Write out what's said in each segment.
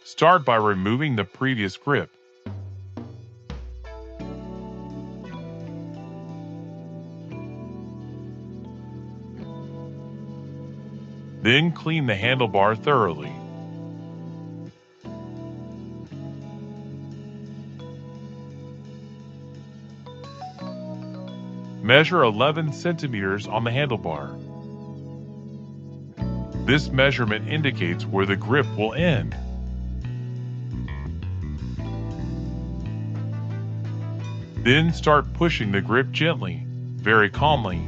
Start by removing the previous grip. Then clean the handlebar thoroughly. Measure 11 centimeters on the handlebar. This measurement indicates where the grip will end. Then start pushing the grip gently, very calmly.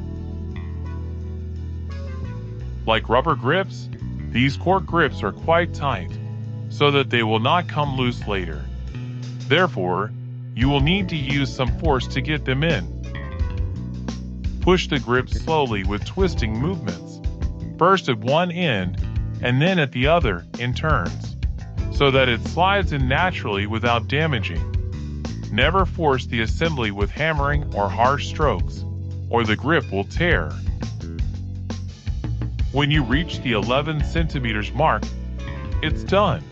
Like rubber grips, these cork grips are quite tight, so that they will not come loose later. Therefore, you will need to use some force to get them in. Push the grip slowly with twisting movements, first at one end and then at the other in turns, so that it slides in naturally without damaging. Never force the assembly with hammering or harsh strokes, or the grip will tear. When you reach the 11 centimeters mark, it's done.